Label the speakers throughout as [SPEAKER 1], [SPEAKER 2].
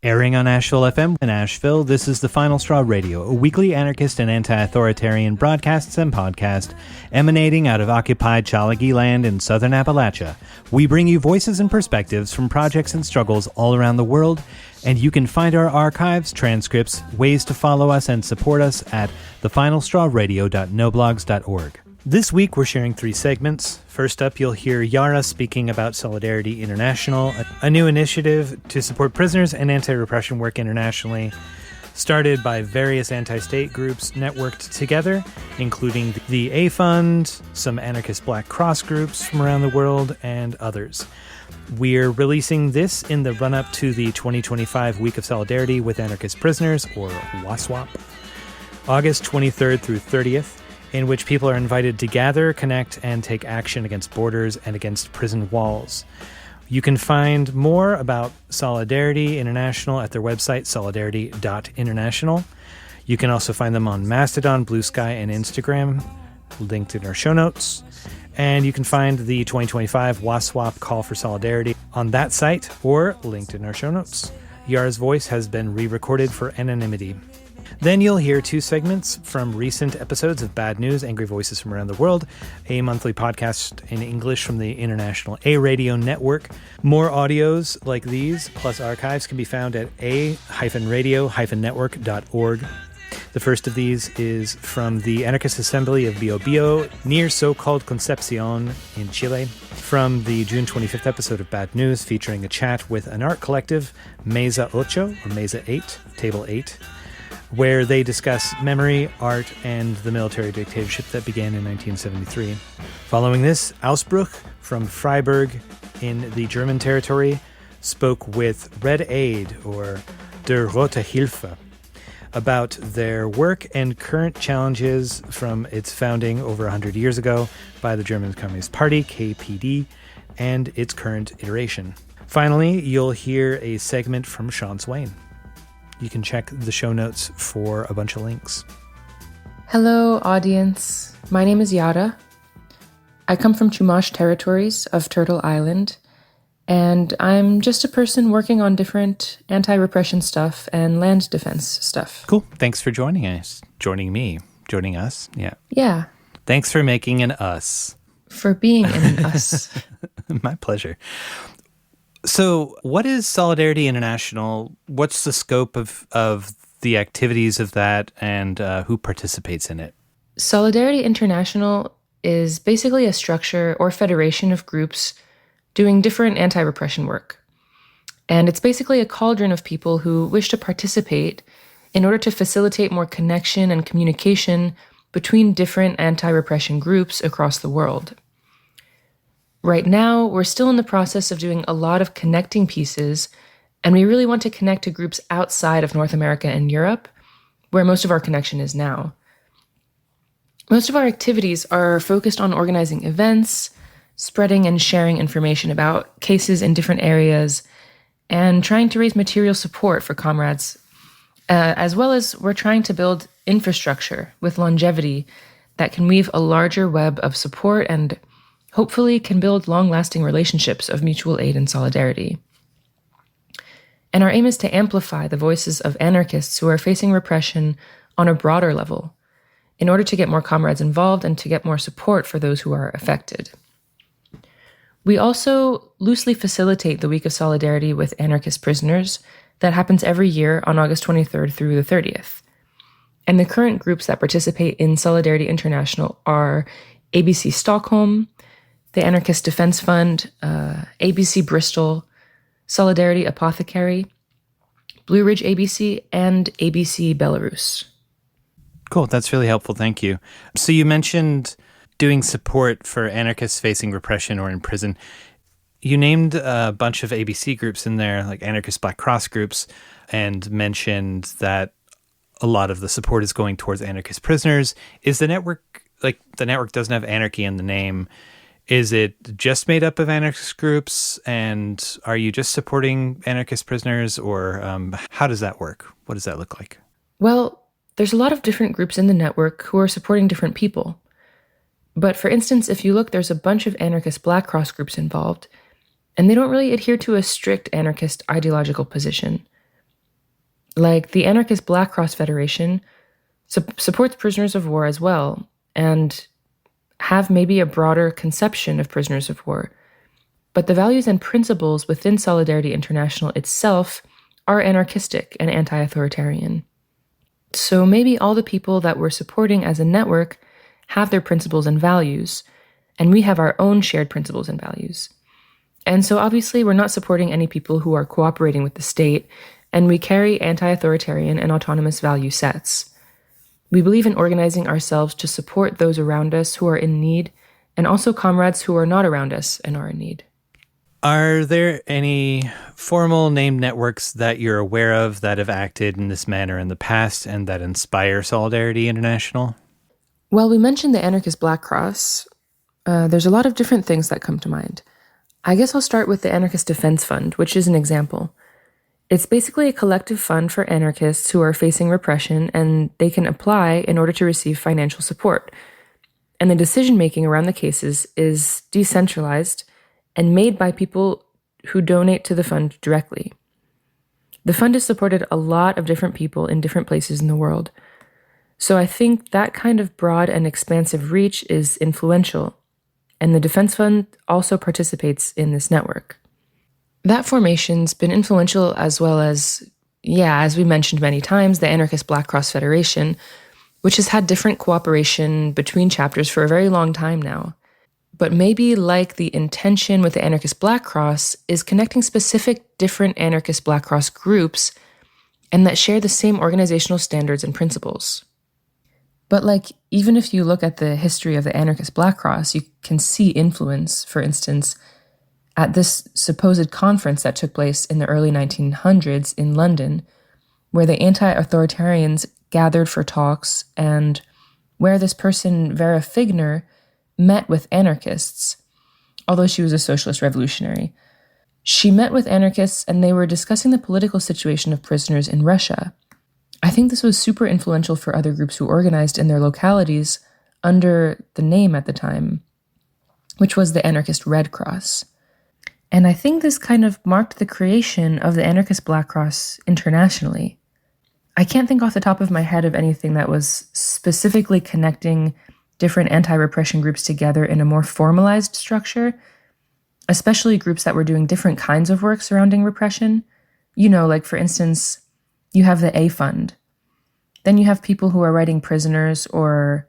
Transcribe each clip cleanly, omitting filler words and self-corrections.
[SPEAKER 1] Airing on Asheville FM in Asheville, this is The Final Straw Radio, a weekly anarchist and anti-authoritarian broadcasts and podcast emanating out of occupied Chalagi land in southern Appalachia. We bring you voices and perspectives from projects and struggles all around the world, and you can find our archives, transcripts, ways to follow us and support us at thefinalstrawradio.noblogs.org. This week, we're sharing 3 segments. First up, you'll hear Yara speaking about Solidarity International, a new initiative to support prisoners and anti-repression work internationally, started by various anti-state groups networked together, including the A Fund, some anarchist Black Cross groups from around the world, and others. We're releasing this in the run-up to the 2025 Week of Solidarity with Anarchist Prisoners, or WASWAP, August 23rd through 30th. In which people are invited to gather, connect, and take action against borders and against prison walls. You can find more about Solidarity International at their website, solidarity.international. You can also find them on Mastodon, Blue Sky, and Instagram, linked in our show notes. And you can find the 2025 WASWAP Call for Solidarity on that site or linked in our show notes. Yara's voice has been re-recorded for anonymity. Then you'll hear 2 segments from recent episodes of Bad News, Angry Voices from Around the World, a monthly podcast in English from the International A-Radio Network. More audios like these, plus archives, can be found at a-radio-network.org. The first of these is from the Anarchist Assembly of Biobío, near so-called Concepción in Chile, from the June 25th episode of Bad News, featuring a chat with an art collective, Mesa 8, or Mesa 8, Table 8, where they discuss memory, art, and the military dictatorship that began in 1973. Following this, Ausbruch from Freiburg in the German territory spoke with Red Aid, or der Rote Hilfe, about their work and current challenges from its founding over 100 years ago by the German Communist Party, KPD, and its current iteration. Finally, you'll hear a segment from Sean Swain. You can check the show notes for a bunch of links.
[SPEAKER 2] Hello, audience. My name is Yara. I come from Chumash territories of Turtle Island, and I'm just a person working on different anti-repression stuff and land defense stuff.
[SPEAKER 1] Cool. Thanks for joining us. Joining us. Yeah.
[SPEAKER 2] Yeah.
[SPEAKER 1] Thanks for making an us.
[SPEAKER 2] For being an us.
[SPEAKER 1] My pleasure. So what is Solidarity International? What's the scope of the activities of that, and who participates in it?
[SPEAKER 2] Solidarity International is basically a structure or federation of groups doing different anti-repression work. And it's basically a cauldron of people who wish to participate in order to facilitate more connection and communication between different anti-repression groups across the world. Right now, we're still in the process of doing a lot of connecting pieces, and we really want to connect to groups outside of North America and Europe, where most of our connection is now. Most of our activities are focused on organizing events, spreading and sharing information about cases in different areas, and trying to raise material support for comrades, as well as we're trying to build infrastructure with longevity that can weave a larger web of support and hopefully can build long-lasting relationships of mutual aid and solidarity. And our aim is to amplify the voices of anarchists who are facing repression on a broader level in order to get more comrades involved and to get more support for those who are affected. We also loosely facilitate the Week of Solidarity with Anarchist Prisoners that happens every year on August 23rd through the 30th. And the current groups that participate in Solidarity International are ABC Stockholm, the Anarchist Defence Fund, ABC Bristol, Solidarity Apothecary, Blue Ridge ABC, and ABC Belarus.
[SPEAKER 1] Cool. That's really helpful. Thank you. So you mentioned doing support for anarchists facing repression or in prison. You named a bunch of ABC groups in there, like anarchist Black Cross groups, and mentioned that a lot of the support is going towards anarchist prisoners. Is the network, like the network doesn't have anarchy in the name, is it just made up of anarchist groups, and are you just supporting anarchist prisoners, or how does that work? What does that look like?
[SPEAKER 2] Well, there's a lot of different groups in the network who are supporting different people. But for instance, if you look, there's a bunch of anarchist Black Cross groups involved, and they don't really adhere to a strict anarchist ideological position. Like the Anarchist Black Cross Federation supports prisoners of war as well, and have maybe a broader conception of prisoners of war. But the values and principles within Solidarity International itself are anarchistic and anti-authoritarian. So maybe all the people that we're supporting as a network have their principles and values, and we have our own shared principles and values. And so obviously we're not supporting any people who are cooperating with the state, and we carry anti-authoritarian and autonomous value sets. We believe in organizing ourselves to support those around us who are in need, and also comrades who are not around us and are in need.
[SPEAKER 1] Are there any formal named networks that you're aware of that have acted in this manner in the past and that inspire Solidarity International?
[SPEAKER 2] Well, we mentioned the Anarchist Black Cross. There's a lot of different things that come to mind. I guess I'll start with the Anarchist Defence Fund, which is an example. It's basically a collective fund for anarchists who are facing repression, and they can apply in order to receive financial support. And the decision-making around the cases is decentralized and made by people who donate to the fund directly. The fund has supported a lot of different people in different places in the world. So I think that kind of broad and expansive reach is influential, and the Defense Fund also participates in this network. That formation's been influential as well as, as we mentioned many times, the Anarchist Black Cross Federation, which has had different cooperation between chapters for a very long time now. But maybe like the intention with the Anarchist Black Cross is connecting specific different Anarchist Black Cross groups and that share the same organizational standards and principles. But even if you look at the history of the Anarchist Black Cross, you can see influence, for instance, at this supposed conference that took place in the early 1900s in London, where the anti-authoritarians gathered for talks and where this person, Vera Figner, met with anarchists, although she was a socialist revolutionary. She met with anarchists and they were discussing the political situation of prisoners in Russia. I think this was super influential for other groups who organized in their localities under the name at the time, which was the Anarchist Red Cross. And I think this kind of marked the creation of the Anarchist Black Cross internationally. I can't think off the top of my head of anything that was specifically connecting different anti-repression groups together in a more formalized structure, especially groups that were doing different kinds of work surrounding repression. For instance, you have the A Fund. Then you have people who are writing prisoners, or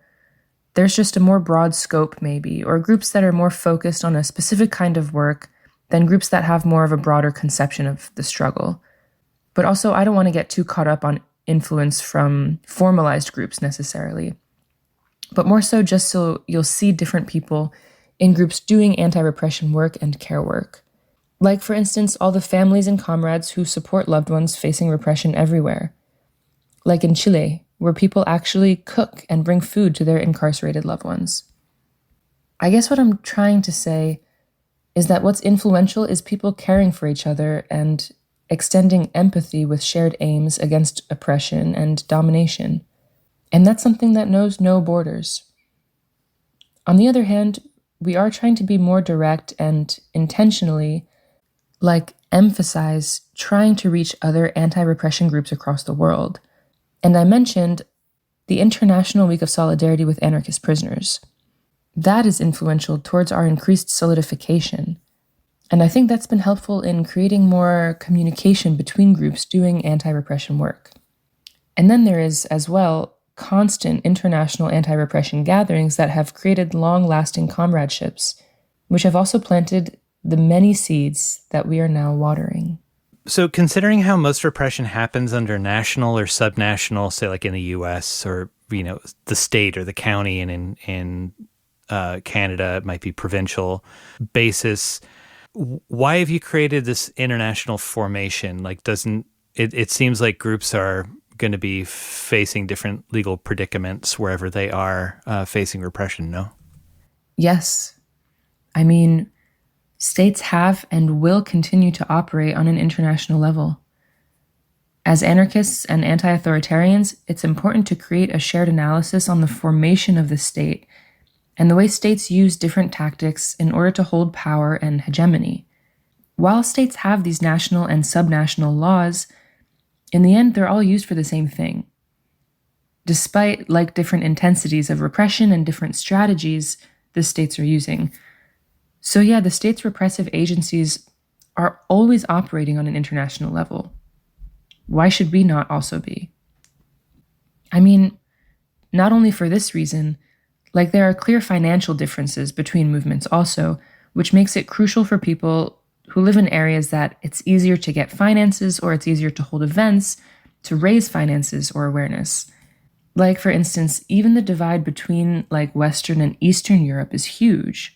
[SPEAKER 2] there's just a more broad scope maybe, or groups that are more focused on a specific kind of work than groups that have more of a broader conception of the struggle. But also, I don't want to get too caught up on influence from formalized groups necessarily, but more so just so you'll see different people in groups doing anti-repression work and care work. Like, for instance, all the families and comrades who support loved ones facing repression everywhere. Like in Chile, where people actually cook and bring food to their incarcerated loved ones. I guess what I'm trying to say is that what's influential is people caring for each other and extending empathy with shared aims against oppression and domination. And that's something that knows no borders. On the other hand, we are trying to be more direct and intentionally, emphasize trying to reach other anti-repression groups across the world. And I mentioned the International Week of Solidarity with Anarchist Prisoners. That is influential towards our increased solidification. And I think that's been helpful in creating more communication between groups doing anti-repression work. And then there is, as well, constant international anti-repression gatherings that have created long-lasting comradeships, which have also planted the many seeds that we are now watering.
[SPEAKER 1] So considering how most repression happens under national or subnational, say in the US or, the state or the county, and in Canada, it might be provincial basis, why have you created this international formation? Doesn't it seems like groups are going to be facing different legal predicaments wherever they are facing repression, no?
[SPEAKER 2] Yes. I mean, states have and will continue to operate on an international level. As anarchists and anti-authoritarians, it's important to create a shared analysis on the formation of the state and the way states use different tactics in order to hold power and hegemony. While states have these national and subnational laws, In the end, they're all used for the same thing. Despite different intensities of repression and different strategies the states are using. So yeah, the state's repressive agencies are always operating on an international level. Why should we not also be? I mean, not only for this reason, there are clear financial differences between movements also, which makes it crucial for people who live in areas that it's easier to get finances or it's easier to hold events to raise finances or awareness. For instance, even the divide between Western and Eastern Europe is huge.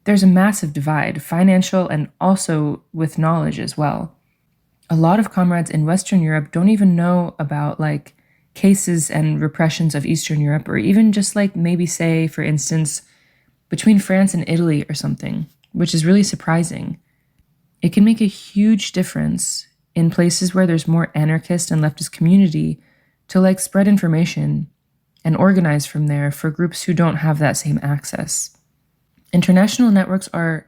[SPEAKER 2] There's a massive divide, financial and also with knowledge as well. A lot of comrades in Western Europe don't even know about cases and repressions of Eastern Europe, or even just maybe say, for instance, between France and Italy or something, which is really surprising. It can make a huge difference in places where there's more anarchist and leftist community to spread information and organize from there for groups who don't have that same access. International networks are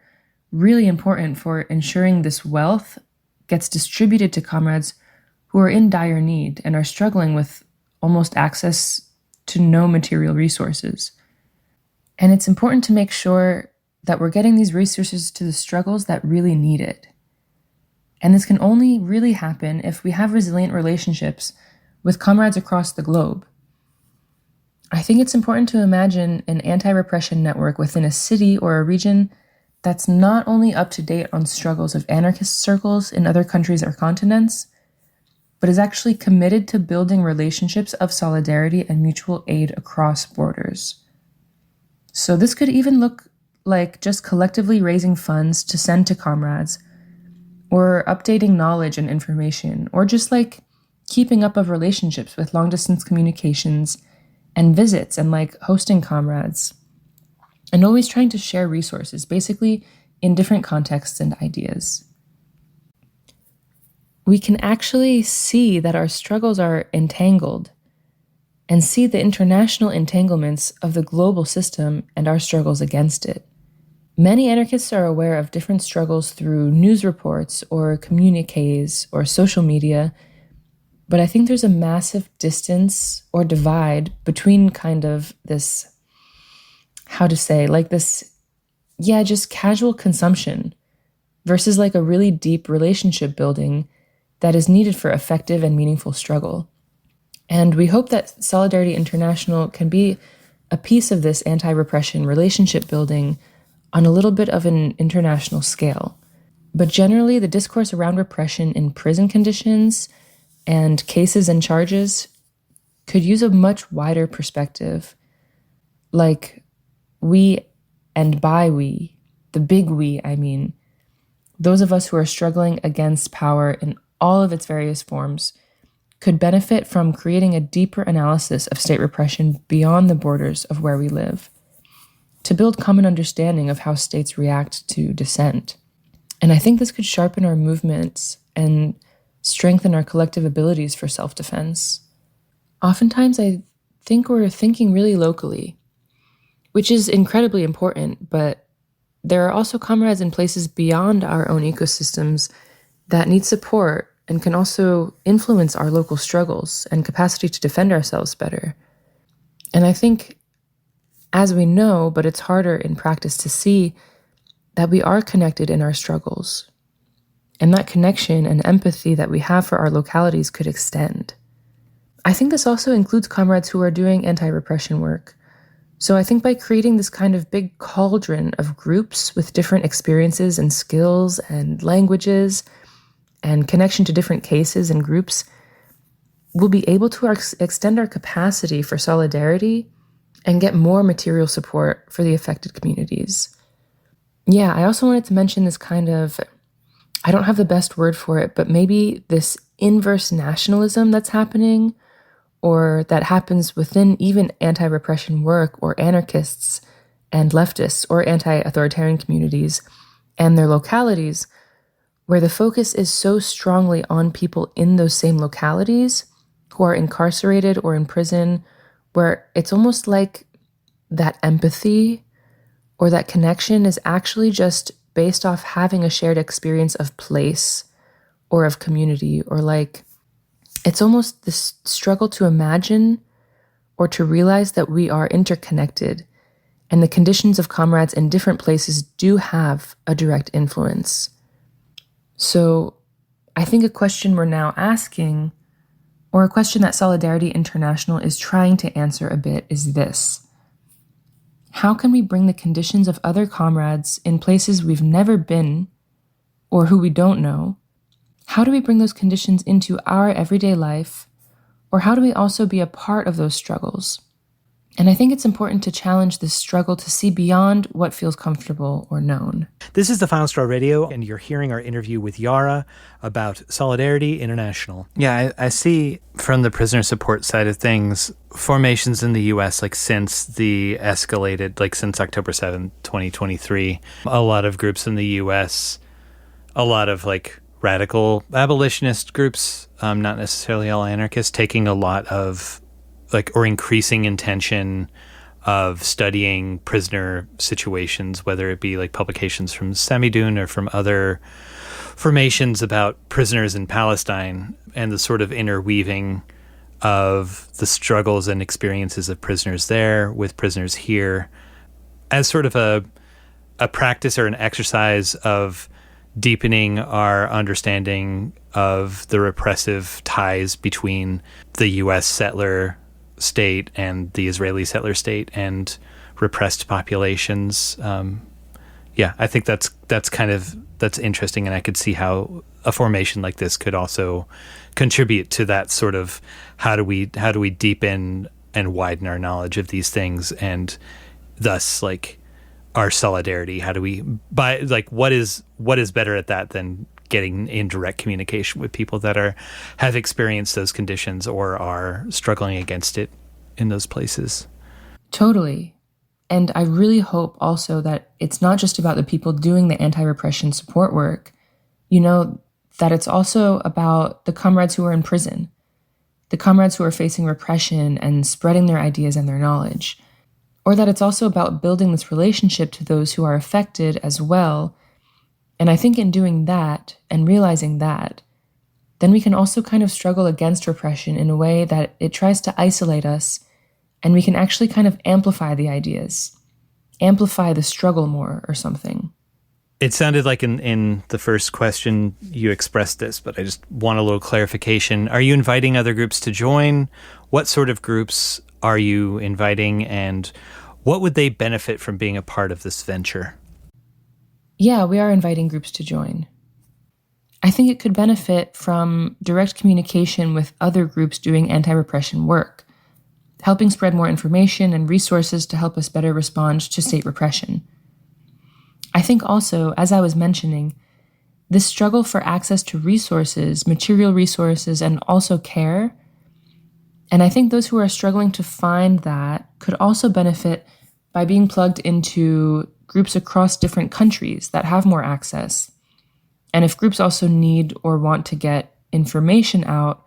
[SPEAKER 2] really important for ensuring this wealth gets distributed to comrades who are in dire need and are struggling with almost access to no material resources. And it's important to make sure that we're getting these resources to the struggles that really need it. And this can only really happen if we have resilient relationships with comrades across the globe. I think it's important to imagine an anti-repression network within a city or a region that's not only up to date on struggles of anarchist circles in other countries or continents, but is actually committed to building relationships of solidarity and mutual aid across borders. So this could even look like just collectively raising funds to send to comrades, or updating knowledge and information, or just keeping up of relationships with long-distance communications and visits and hosting comrades, and always trying to share resources, basically in different contexts and ideas. We can actually see that our struggles are entangled and see the international entanglements of the global system and our struggles against it. Many anarchists are aware of different struggles through news reports or communiques or social media, but I think there's a massive distance or divide between kind of this, just casual consumption versus a really deep relationship building that is needed for effective and meaningful struggle. And we hope that Solidarity International can be a piece of this anti-repression relationship building on a little bit of an international scale. But generally, the discourse around repression in prison conditions and cases and charges could use a much wider perspective. We, and by we, the big we, I mean, those of us who are struggling against power in all of its various forms, could benefit from creating a deeper analysis of state repression beyond the borders of where we live, to build common understanding of how states react to dissent. And I think this could sharpen our movements and strengthen our collective abilities for self-defense. Oftentimes, I think we're thinking really locally, which is incredibly important, but there are also comrades in places beyond our own ecosystems that need support and can also influence our local struggles and capacity to defend ourselves better. And I think, as we know, but it's harder in practice to see, that we are connected in our struggles. And that connection and empathy that we have for our localities could extend. I think this also includes comrades who are doing anti-repression work. So I think by creating this kind of big cauldron of groups with different experiences and skills and languages and connection to different cases and groups, we'll be able to extend our capacity for solidarity and get more material support for the affected communities. Yeah, I also wanted to mention this kind of, I don't have the best word for it, but maybe this inverse nationalism that's happening, or that happens within even anti-repression work or anarchists and leftists or anti-authoritarian communities and their localities, where the focus is so strongly on people in those same localities who are incarcerated or in prison, where it's almost like that empathy or that connection is actually just based off having a shared experience of place or of community, or It's almost this struggle to imagine or to realize that we are interconnected and the conditions of comrades in different places do have a direct influence. So I think a question we're now asking, or a question that Solidarity International is trying to answer a bit, is this. How can we bring the conditions of other comrades in places we've never been or who we don't know? How do we bring those conditions into our everyday life? Or how do we also be a part of those struggles? And I think it's important to challenge this struggle to see beyond what feels comfortable or known.
[SPEAKER 1] This is the Final Straw Radio, and you're hearing our interview with Yara about Solidarity International. Yeah, I see from the prisoner support side of things, formations in the U.S., like since the escalated, like since October 7th, 2023, a lot of groups in the U.S., a lot of like radical abolitionist groups, not necessarily all anarchists, taking a lot of like, or increasing intention of studying prisoner situations, whether it be like publications from Samidun or from other formations about prisoners in Palestine and the sort of interweaving of the struggles and experiences of prisoners there with prisoners here as sort of a practice or an exercise of deepening our understanding of the repressive ties between the U.S. settler state and the Israeli settler state and repressed populations. I think that's interesting, and I could see how a formation like this could also contribute to that sort of how do we deepen and widen our knowledge of these things, and thus like our solidarity. How do we what is better at that than getting in direct communication with people that have experienced those conditions or are struggling against it in those places?
[SPEAKER 2] Totally. And I really hope also that it's not just about the people doing the anti-repression support work, that it's also about the comrades who are in prison, the comrades who are facing repression and spreading their ideas and their knowledge, or that it's also about building this relationship to those who are affected as well. And I think in doing that and realizing that, then we can also kind of struggle against repression in a way that it tries to isolate us, and we can actually kind of amplify the ideas, amplify the struggle more or something.
[SPEAKER 1] It sounded like in the first question you expressed this, but I just want a little clarification. Are you inviting other groups to join? What sort of groups are you inviting, and what would they benefit from being a part of this venture?
[SPEAKER 2] Yeah, we are inviting groups to join. I think it could benefit from direct communication with other groups doing anti-repression work, helping spread more information and resources to help us better respond to state repression. I think also, as I was mentioning, this struggle for access to resources, material resources, and also care, and I think those who are struggling to find that could also benefit by being plugged into groups across different countries that have more access. And if groups also need or want to get information out,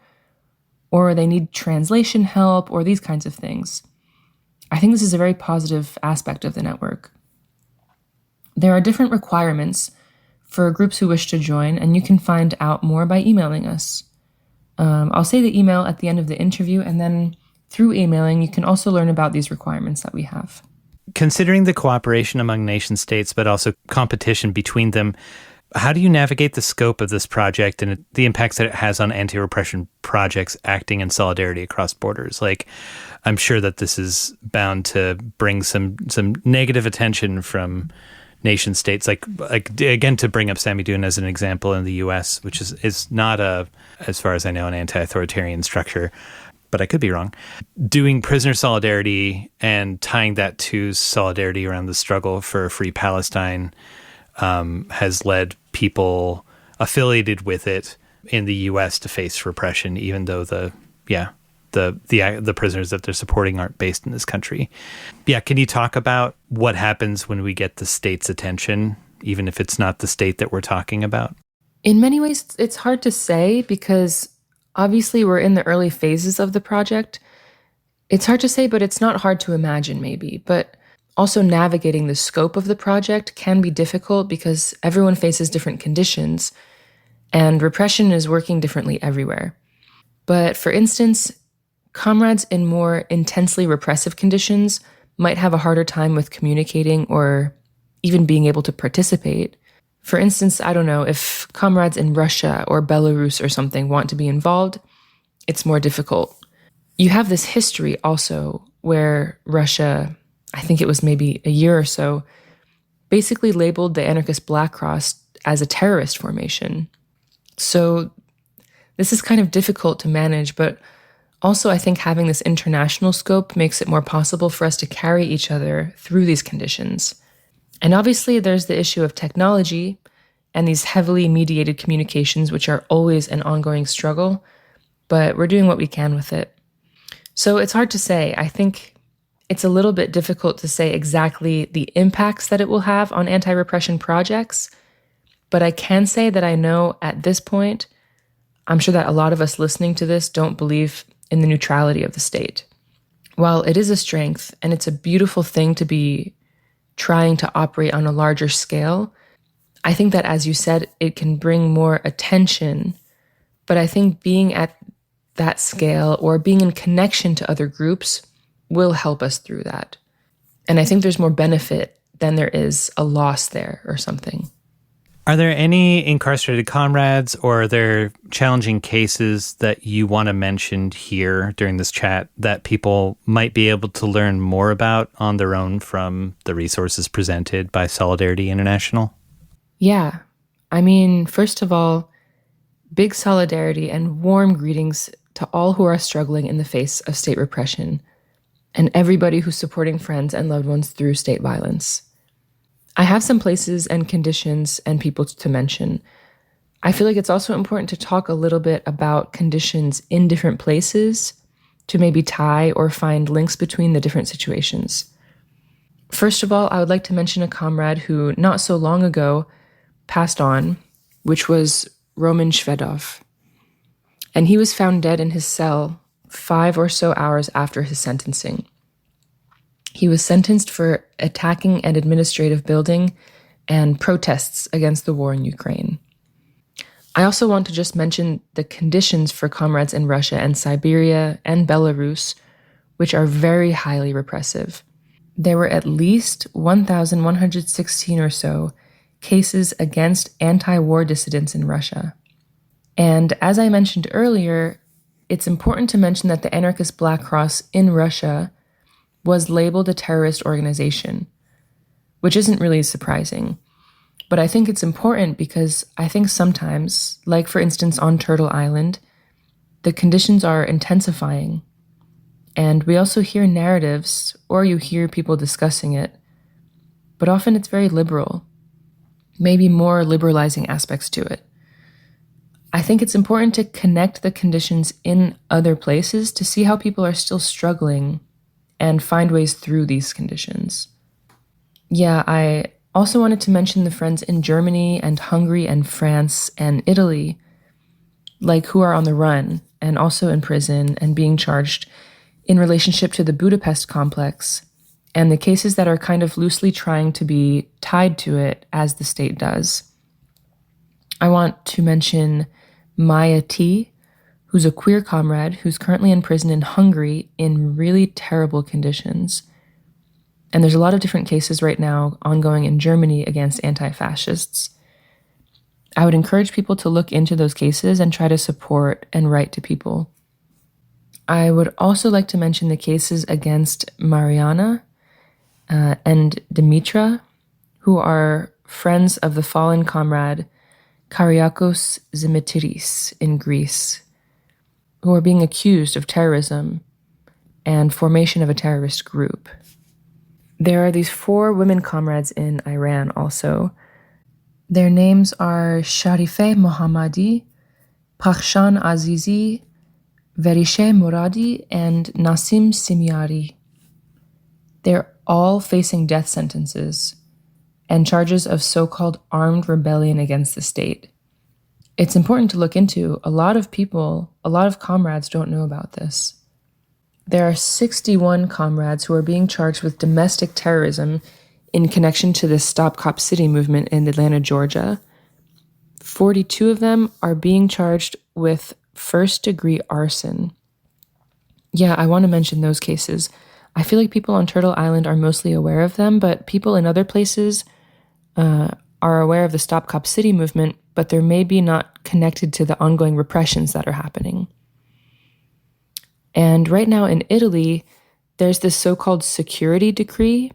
[SPEAKER 2] or they need translation help, or these kinds of things, I think this is a very positive aspect of the network. There are different requirements for groups who wish to join, and you can find out more by emailing us. I'll say the email at the end of the interview, and then through emailing, you can also learn about these requirements that we have.
[SPEAKER 1] Considering the cooperation among nation states, but also competition between them, how do you navigate the scope of this project and the impacts that it has on anti-repression projects acting in solidarity across borders? Like, I'm sure that this is bound to bring some negative attention from nation states. Like again, to bring up Samidun as an example in the U.S., which is not as far as I know, an anti-authoritarian structure, but I could be wrong. Doing prisoner solidarity and tying that to solidarity around the struggle for a free Palestine has led people affiliated with it in the U.S. to face repression, even though the prisoners that they're supporting aren't based in this country. Yeah, can you talk about what happens when we get the state's attention, even if it's not the state that we're talking about?
[SPEAKER 2] In many ways, it's hard to say because obviously we're in the early phases of the project. It's hard to say, but it's not hard to imagine maybe. But also navigating the scope of the project can be difficult because everyone faces different conditions and repression is working differently everywhere. But for instance, comrades in more intensely repressive conditions might have a harder time with communicating or even being able to participate. For instance, I don't know, if comrades in Russia or Belarus or something want to be involved, it's more difficult. You have this history also where Russia, I think it was maybe a year or so, basically labeled the anarchist Black Cross as a terrorist formation. So this is kind of difficult to manage, but also I think having this international scope makes it more possible for us to carry each other through these conditions. And obviously there's the issue of technology and these heavily mediated communications, which are always an ongoing struggle, but we're doing what we can with it. So it's hard to say. I think it's a little bit difficult to say exactly the impacts that it will have on anti-repression projects, but I can say that I know at this point, I'm sure that a lot of us listening to this don't believe in the neutrality of the state. While it is a strength and it's a beautiful thing to be trying to operate on a larger scale, I think that, as you said, it can bring more attention. But I think being at that scale or being in connection to other groups will help us through that. And I think there's more benefit than there is a loss there or something.
[SPEAKER 1] Are there any incarcerated comrades or are there challenging cases that you want to mention here during this chat that people might be able to learn more about on their own from the resources presented by Solidarity International?
[SPEAKER 2] Yeah. I mean, first of all, big solidarity and warm greetings to all who are struggling in the face of state repression and everybody who's supporting friends and loved ones through state violence. I have some places and conditions and people to mention. I feel like it's also important to talk a little bit about conditions in different places to maybe tie or find links between the different situations. First of all, I would like to mention a comrade who not so long ago passed on, which was Roman Shvedov. And he was found dead in his cell 5 or so hours after his sentencing. He was sentenced for attacking an administrative building and protests against the war in Ukraine. I also want to just mention the conditions for comrades in Russia and Siberia and Belarus, which are very highly repressive. There were at least 1,116 or so cases against anti-war dissidents in Russia. And as I mentioned earlier, it's important to mention that the anarchist Black Cross in Russia was labeled a terrorist organization, which isn't really surprising. But I think it's important because I think sometimes, like for instance on Turtle Island, the conditions are intensifying. And we also hear narratives, or you hear people discussing it, but often it's very liberal, maybe more liberalizing aspects to it. I think it's important to connect the conditions in other places to see how people are still struggling and find ways through these conditions. Yeah, I also wanted to mention the friends in Germany and Hungary and France and Italy, like who are on the run and also in prison and being charged in relationship to the Budapest complex and the cases that are kind of loosely trying to be tied to it as the state does. I want to mention Maya T., who's a queer comrade who's currently in prison in Hungary in really terrible conditions. And there's a lot of different cases right now ongoing in Germany against anti-fascists. I would encourage people to look into those cases and try to support and write to people. I would also like to mention the cases against Mariana and Dimitra, who are friends of the fallen comrade Kyriakos Zimitiris in Greece, who are being accused of terrorism and formation of a terrorist group. There are these 4 women comrades in Iran also. Their names are Sharifeh Mohammadi, Pakhshan Azizi, Verishe Muradi, and Nasim Simiari. They're all facing death sentences and charges of so-called armed rebellion against the state. It's important to look into. A lot of people, a lot of comrades don't know about this. There are 61 comrades who are being charged with domestic terrorism in connection to the Stop Cop City movement in Atlanta, Georgia. 42 of them are being charged with first-degree arson. Yeah, I want to mention those cases. I feel like people on Turtle Island are mostly aware of them, but people in other places are aware of the Stop Cop City movement, but they're maybe not connected to the ongoing repressions that are happening. And right now in Italy, there's this so-called security decree,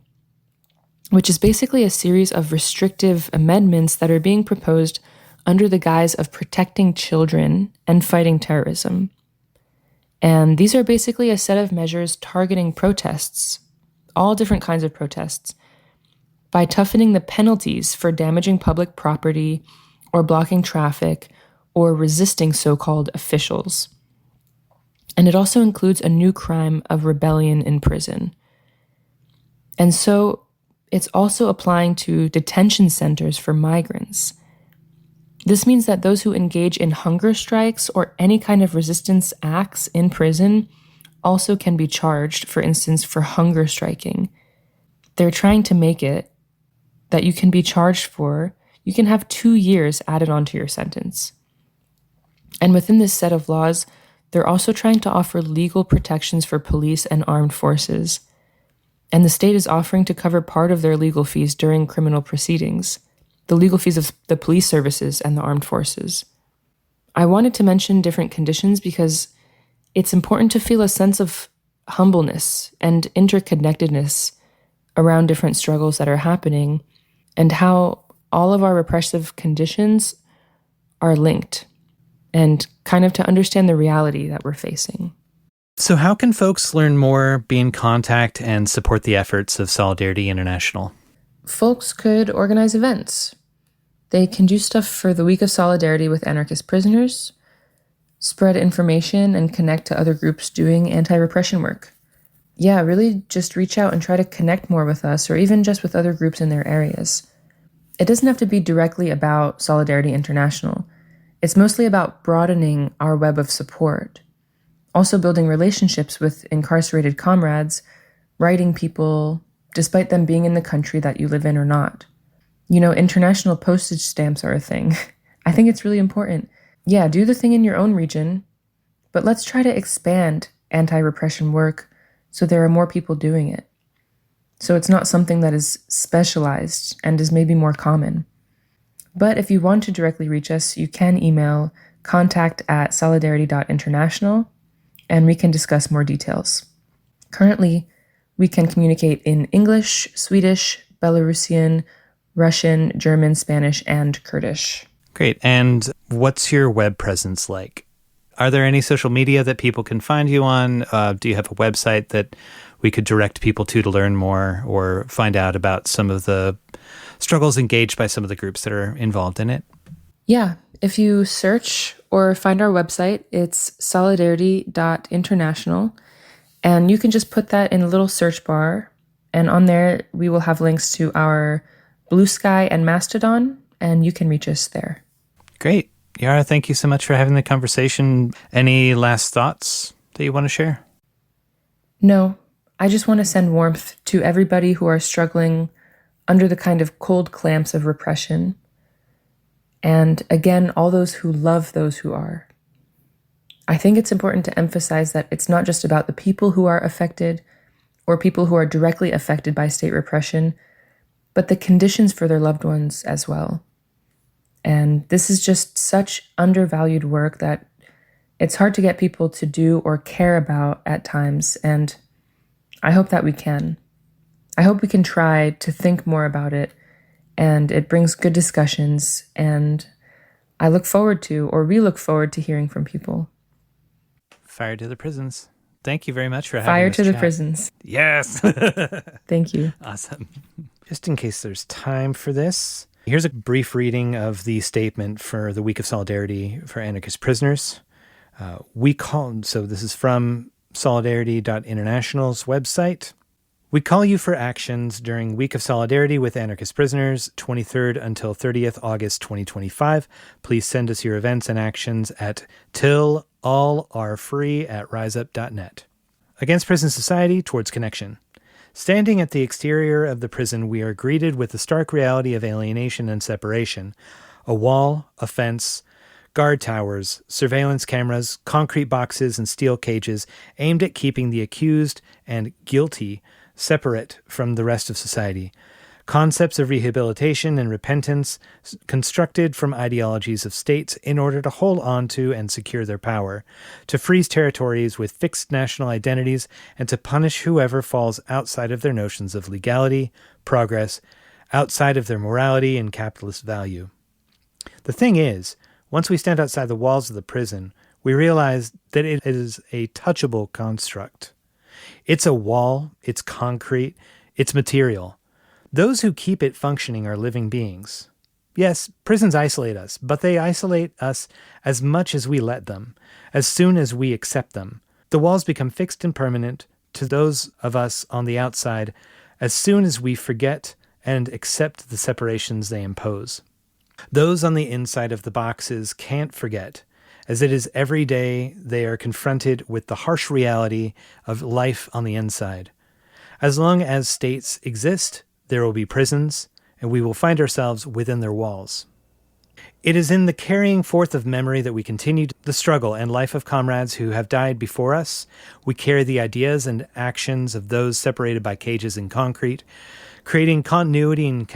[SPEAKER 2] which is basically a series of restrictive amendments that are being proposed under the guise of protecting children and fighting terrorism. And these are basically a set of measures targeting protests, all different kinds of protests, by toughening the penalties for damaging public property or blocking traffic or resisting so-called officials. And it also includes a new crime of rebellion in prison. And so it's also applying to detention centers for migrants. This means that those who engage in hunger strikes or any kind of resistance acts in prison also can be charged, for instance, for hunger striking. They're trying to make it that you can be charged for, you can have 2 years added onto your sentence. And within this set of laws, they're also trying to offer legal protections for police and armed forces. And the state is offering to cover part of their legal fees during criminal proceedings, the legal fees of the police services and the armed forces. I wanted to mention different conditions because it's important to feel a sense of humbleness and interconnectedness around different struggles that are happening and how all of our repressive conditions are linked, and kind of to understand the reality that we're facing.
[SPEAKER 1] So how can folks learn more, be in contact, and support the efforts of Solidarity International?
[SPEAKER 2] Folks could organize events. They can do stuff for the Week of Solidarity with anarchist prisoners, spread information, and connect to other groups doing anti-repression work. Yeah, really just reach out and try to connect more with us, or even just with other groups in their areas. It doesn't have to be directly about Solidarity International. It's mostly about broadening our web of support. Also building relationships with incarcerated comrades, writing people, despite them being in the country that you live in or not. You know, international postage stamps are a thing. I think it's really important. Yeah, do the thing in your own region, but let's try to expand anti-repression work so there are more people doing it. So it's not something that is specialized and is maybe more common. But if you want to directly reach us, you can email contact@solidarity.international, and we can discuss more details. Currently, we can communicate in English, Swedish, Belarusian, Russian, German, Spanish, and Kurdish.
[SPEAKER 1] Great. And what's your web presence like? Are there any social media that people can find you on? Do you have a website that we could direct people to learn more or find out about some of the struggles engaged by some of the groups that are involved in it?
[SPEAKER 2] Yeah, if you search or find our website, it's solidarity.international, and you can just put that in a little search bar, and on there we will have links to our Blue Sky and Mastodon, and you can reach us there.
[SPEAKER 1] Great. Yara, thank you so much for having the conversation. Any last thoughts that you want to share?
[SPEAKER 2] No, I just want to send warmth to everybody who are struggling under the kind of cold clamps of repression. And again, all those who love those who are. I think it's important to emphasize that it's not just about the people who are affected or people who are directly affected by state repression, but the conditions for their loved ones as well. And this is just such undervalued work that it's hard to get people to do or care about at times, and I hope that we can. I hope we can try to think more about it, and it brings good discussions, and I look forward to, or we look forward to hearing from people.
[SPEAKER 1] Fire to the prisons. Thank you very much for having
[SPEAKER 2] Fire
[SPEAKER 1] us
[SPEAKER 2] to the
[SPEAKER 1] chat.
[SPEAKER 2] prisons.
[SPEAKER 1] Yes.
[SPEAKER 2] Thank you.
[SPEAKER 1] Awesome. Just in case there's time for this, here's a brief reading of the statement for the Week of Solidarity for Anarchist Prisoners. So this is from solidarity.international's website. We call you for actions during Week of Solidarity with Anarchist Prisoners, 23rd until 30th August 2025. Please send us your events and actions at tillallarefree@riseup.net. Against Prison Society, towards connection. Standing at the exterior of the prison, we are greeted with the stark reality of alienation and separation. A wall, a fence, guard towers, surveillance cameras, concrete boxes, and steel cages aimed at keeping the accused and guilty separate from the rest of society. Concepts of rehabilitation and repentance constructed from ideologies of states in order to hold on to and secure their power, to freeze territories with fixed national identities, and to punish whoever falls outside of their notions of legality, progress, outside of their morality and capitalist value. The thing is, once we stand outside the walls of the prison, we realize that it is a touchable construct. It's a wall, it's concrete, it's material. Those who keep it functioning are living beings. Yes, prisons isolate us, but they isolate us as much as we let them, as soon as we accept them. The walls become fixed and permanent to those of us on the outside as soon as we forget and accept the separations they impose. Those on the inside of the boxes can't forget, as it is every day they are confronted with the harsh reality of life on the inside. As long as states exist, there will be prisons, and we will find ourselves within their walls. It is in the carrying forth of memory that we continue the struggle and life of comrades who have died before us. We carry the ideas and actions of those separated by cages and concrete, creating continuity and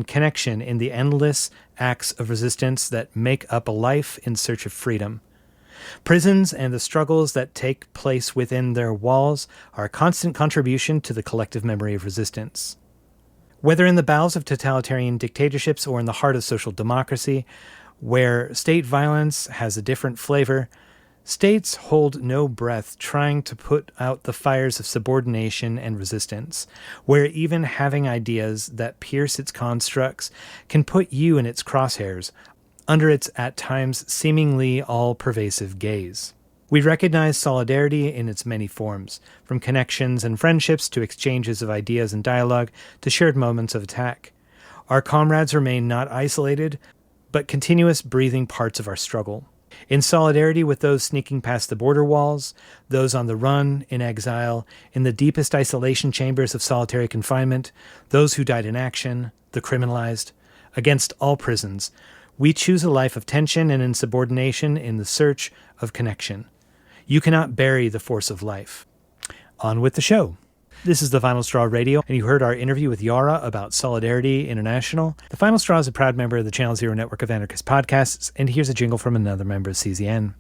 [SPEAKER 1] connection in the endless acts of resistance that make up a life in search of freedom. Prisons and the struggles that take place within their walls are a constant contribution to the collective memory of resistance. Whether in the bowels of totalitarian dictatorships or in the heart of social democracy, where state violence has a different flavor, states hold no breath trying to put out the fires of subordination and resistance, where even having ideas that pierce its constructs can put you in its crosshairs, under its at times seemingly all-pervasive gaze. We recognize solidarity in its many forms, from connections and friendships to exchanges of ideas and dialogue to shared moments of attack. Our comrades remain not isolated, but continuous breathing parts of our struggle. In solidarity with those sneaking past the border walls, those on the run, in exile, in the deepest isolation chambers of solitary confinement, those who died in action, the criminalized, against all prisons, we choose a life of tension and insubordination in the search of connection. You cannot bury the force of life. On with the show. This is The Final Straw Radio, and you heard our interview with Yara about Solidarity International. The Final Straw is a proud member of the Channel Zero network of anarchist podcasts, and here's a jingle from another member of CZN.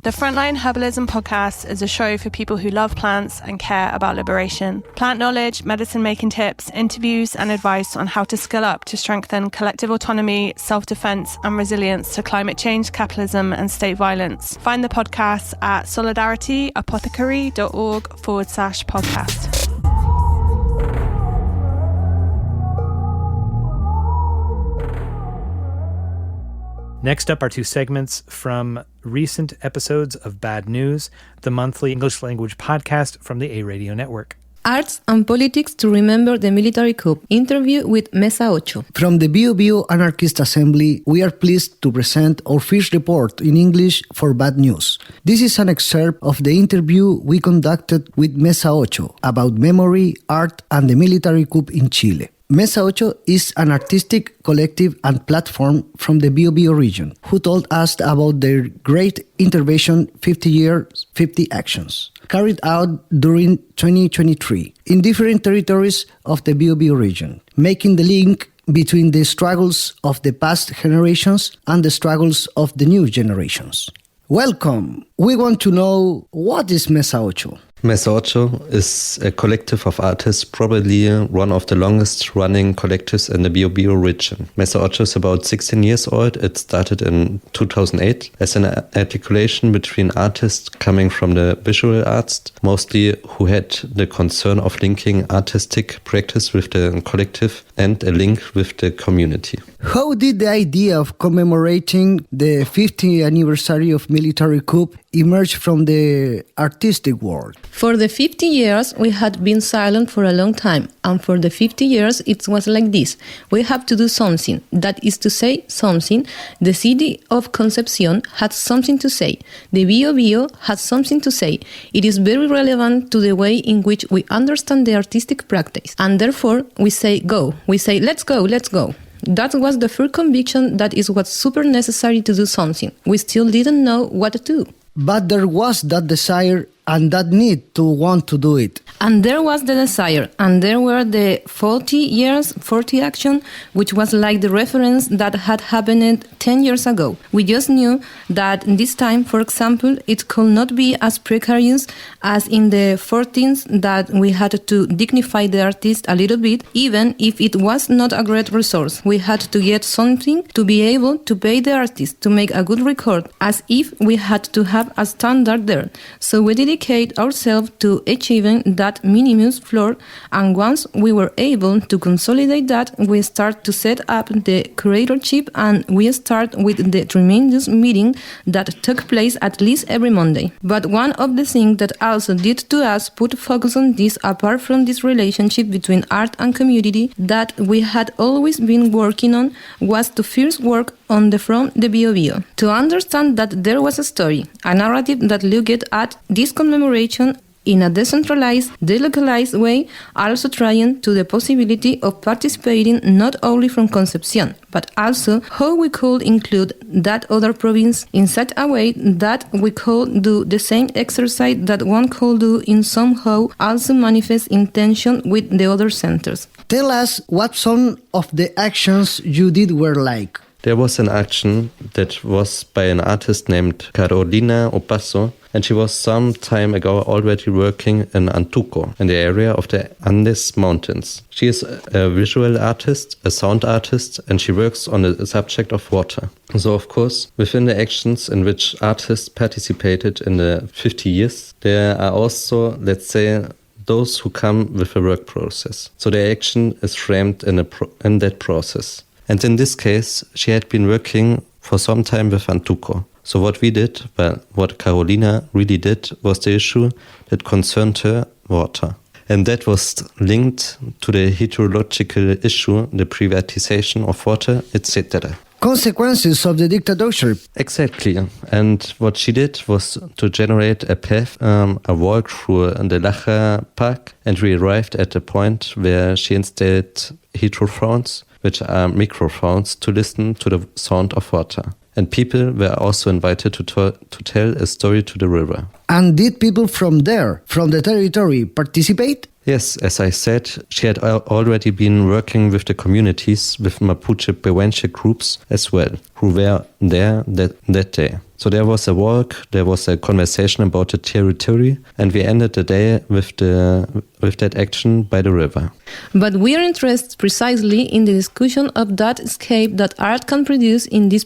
[SPEAKER 3] The Frontline Herbalism Podcast is a show for people who love plants and care about liberation. Plant knowledge, medicine-making tips, interviews, and advice on how to skill up to strengthen collective autonomy, self-defense, and resilience to climate change, capitalism, and state violence. Find the podcast at solidarityapothecary.org/podcast.
[SPEAKER 1] Next up are two segments from recent episodes of Bad News, the monthly English language podcast from the A Radio Network.
[SPEAKER 4] Arts and Politics to Remember the Military Coup. Interview with Mesa 8.
[SPEAKER 5] From the Biobío Anarchist Assembly, we are pleased to present our first report in English for Bad News. This is an excerpt of the interview we conducted with Mesa 8 about memory, art, and the military coup in Chile. Mesa 8 is an artistic collective and platform from the Biobío region, who told us about their great intervention 50 years, 50 actions, carried out during 2023 in different territories of the Biobío region, making the link between the struggles of the past generations and the struggles of the new generations. Welcome! We want to know, what is Mesa 8?
[SPEAKER 6] Mesa 8 is a collective of artists, probably one of the longest running collectives in the Biobío region. Mesa 8 is about 16 years old. It started in 2008 as an articulation between artists coming from the visual arts, mostly who had the concern of linking artistic practice with the collective and a link with the community.
[SPEAKER 5] How did the idea of commemorating the 50th anniversary of military coup emerge from the artistic world?
[SPEAKER 4] For the 50 years, we had been silent for a long time, and for the 50 years, it was like this. We have to do something, that is to say, something. The city of Concepción had something to say. The Biobío had something to say. It is very relevant to the way in which we understand the artistic practice, and therefore we say, go. We say, let's go, let's go. That was the first conviction that it was super necessary to do something. We still didn't know what to do.
[SPEAKER 5] But there was that desire and that need to want to do it.
[SPEAKER 4] And there was the desire, and there were the 40 action, which was like the reference that had happened 10 years ago. We just knew that this time, for example, it could not be as precarious as in the 14th, that we had to dignify the artist a little bit, even if it was not a great resource. We had to get something to be able to pay the artist to make a good record, as if we had to have a standard there. So we dedicate ourselves to achieving that minimum floor, and once we were able to consolidate that, we start to set up the curatorship, and we start with the tremendous meeting that took place at least every Monday. But one of the things that also did to us put focus on this, apart from this relationship between art and community that we had always been working on, was to first work on the From the Biobío, to understand that there was a story, a narrative that looked at this commemoration in a decentralized, delocalized way, also trying to the possibility of participating not only from Concepción, but also how we could include that other province in such a way that we could do the same exercise that one could do in somehow also manifest intention with the other centers.
[SPEAKER 5] Tell us what some of the actions you did were like.
[SPEAKER 6] There was an action that was by an artist named Carolina Opasso, and she was some time ago already working in Antuco, in the area of the Andes Mountains. She is a visual artist, a sound artist, and she works on the subject of water. So, of course, within the actions in which artists participated in the 50 years, there are also, let's say, those who come with a work process. So the action is framed in that process. And in this case, she had been working for some time with Antuco. So what we did, well, what Carolina really did, was the issue that concerned her water. And that was linked to the hydrological issue, the privatization of water, etc.
[SPEAKER 5] Consequences of the dictatorship.
[SPEAKER 6] Exactly. And what she did was to generate a path, a walk through the Lacha Park. And we arrived at a point where she installed hydrophones, which are microphones, to listen to the sound of water. And people were also invited to tell a story to the river.
[SPEAKER 5] And did people from there, from the territory, participate?
[SPEAKER 6] Yes, as I said, she had already been working with the communities, with Mapuche Pehuenche groups as well, who were there that day. So there was a walk, there was a conversation about the territory, and we ended the day with that action by the river.
[SPEAKER 4] But we are interested precisely in the discussion of that escape that art can produce in this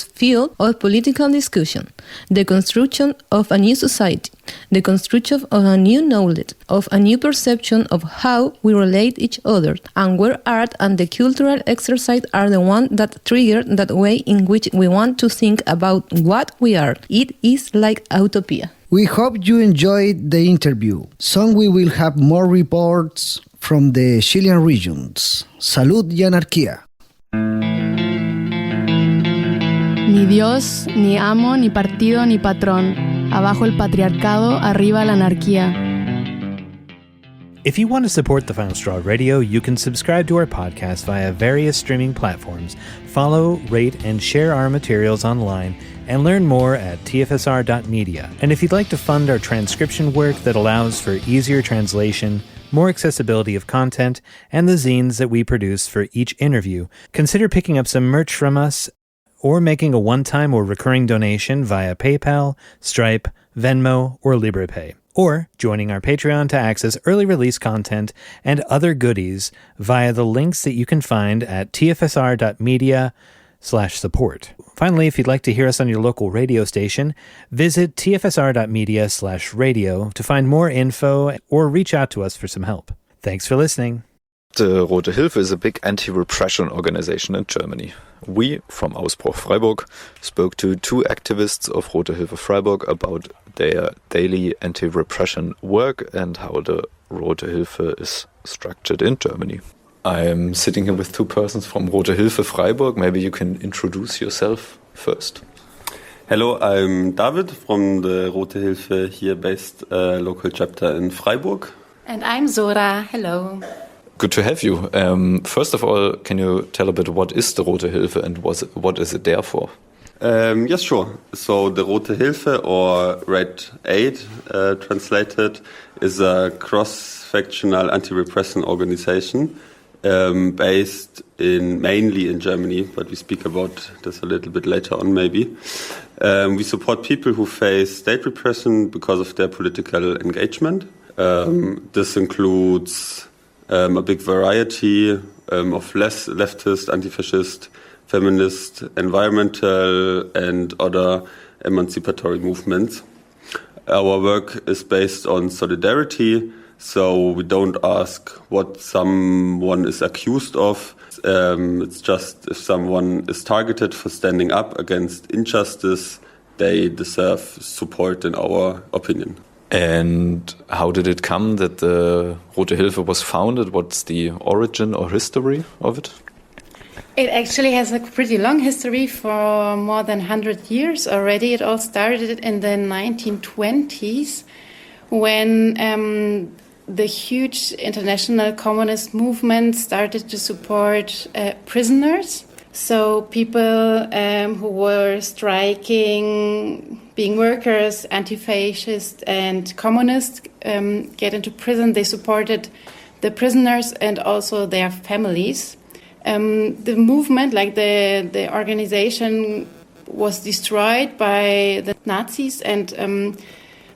[SPEAKER 4] field of political discussion, the construction of a new society, the construction of a new knowledge, of a new perception of how we relate each other, and where art and the cultural exercise are the one that trigger that way in which we want to think about what we are. It is like utopia.
[SPEAKER 5] We hope you enjoyed the interview. Soon we will have more reports from the Chilean regions. Salud y anarquía.
[SPEAKER 7] Ni Dios, ni amo, ni partido, ni patrón. Abajo el patriarcado, arriba la anarquía.
[SPEAKER 1] If you want to support The Final Straw Radio, you can subscribe to our podcast via various streaming platforms, follow, rate, and share our materials online, and learn more at tfsr.media. And if you'd like to fund our transcription work that allows for easier translation, more accessibility of content, and the zines that we produce for each interview, consider picking up some merch from us or making a one-time or recurring donation via PayPal, Stripe, Venmo, or LibrePay. Or joining our Patreon to access early release content and other goodies via the links that you can find at tfsr.media/support. Finally, if you'd like to hear us on your local radio station, visit tfsr.media/radio to find more info or reach out to us for some help. Thanks for listening.
[SPEAKER 8] The Rote Hilfe is a big anti-repression organization in Germany. We, from Ausbruch, Freiburg, spoke to two activists of Rote Hilfe Freiburg about their daily anti-repression work and how the Rote Hilfe is structured in Germany. I'm sitting here with two persons from Rote Hilfe Freiburg. Maybe you can introduce yourself first.
[SPEAKER 9] Hello, I'm David from the Rote Hilfe here based local chapter in Freiburg.
[SPEAKER 10] And I'm Zora. Hello.
[SPEAKER 8] Good to have you. First of all, can you tell a bit what is the Rote Hilfe and what is it there for?
[SPEAKER 9] Yes, sure. So the Rote Hilfe, or Red Aid translated, is a cross-factional anti-repression organization based mainly in Germany, but we speak about this a little bit later on maybe. We support people who face state repression because of their political engagement. This includes a big variety of leftist, anti-fascist, feminist, environmental and other emancipatory movements. Our work is based on solidarity, so we don't ask what someone is accused of. It's just if someone is targeted for standing up against injustice, they deserve support in our opinion.
[SPEAKER 8] And how did it come that the Rote Hilfe was founded? What's the origin or history of it?
[SPEAKER 10] It actually has a pretty long history for more than 100 years already. It all started in the 1920s when the huge international communist movement started to support prisoners. So people who were striking, being workers, anti-fascist and communist, get into prison. They supported the prisoners and also their families. The movement, like the organization, was destroyed by the Nazis, and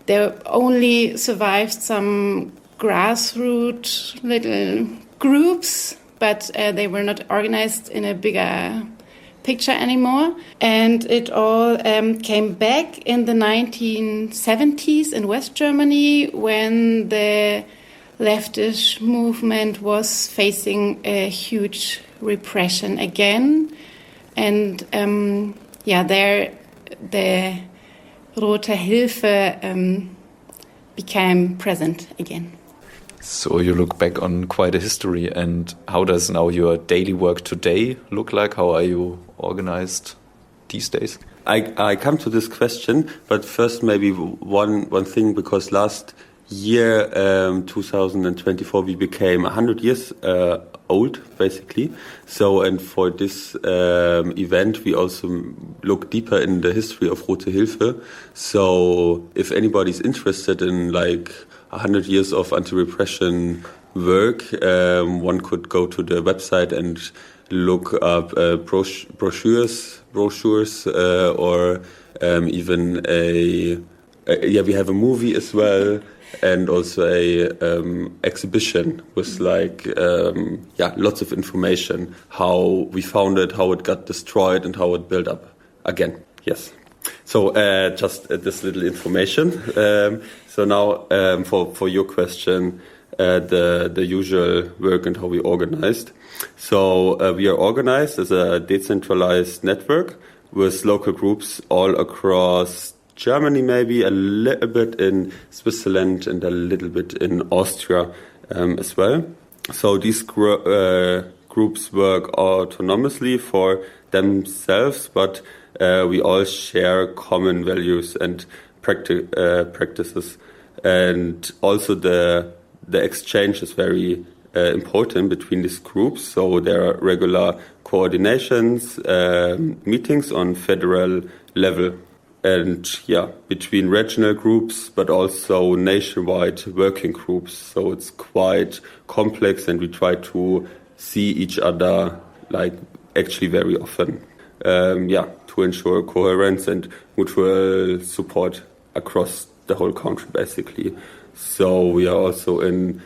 [SPEAKER 10] there only survived some grassroots little groups, but they were not organized in a bigger picture anymore. And it all came back in the 1970s in West Germany when the leftist movement was facing a huge repression again. And there the Rote Hilfe became present again.
[SPEAKER 8] So you look back on quite a history, and how does now your daily work today look like? How are you organized these days?
[SPEAKER 9] I come to this question, but first maybe one thing, because last year, 2024, we became 100 years old, basically. So, and for this event, we also look deeper in the history of Rote Hilfe. So, if anybody's interested in like 100 years of anti-repression work, one could go to the website and look up brochures, or even we have a movie as well, and also a exhibition with lots of information, how we found it, how it got destroyed, and how it built up again. Yes. So just this little information. So now for your question, the usual work and how we organized. So we are organized as a decentralized network with local groups all across Germany, maybe a little bit in Switzerland and a little bit in Austria as well. So these groups work autonomously for themselves, but we all share common values and practices. And also the exchange is very important between these groups. So there are regular coordinations, meetings on federal level. And between regional groups, but also nationwide working groups. So it's quite complex, and we try to see each other actually very often. To ensure coherence and mutual support across the whole country, basically. So we are also in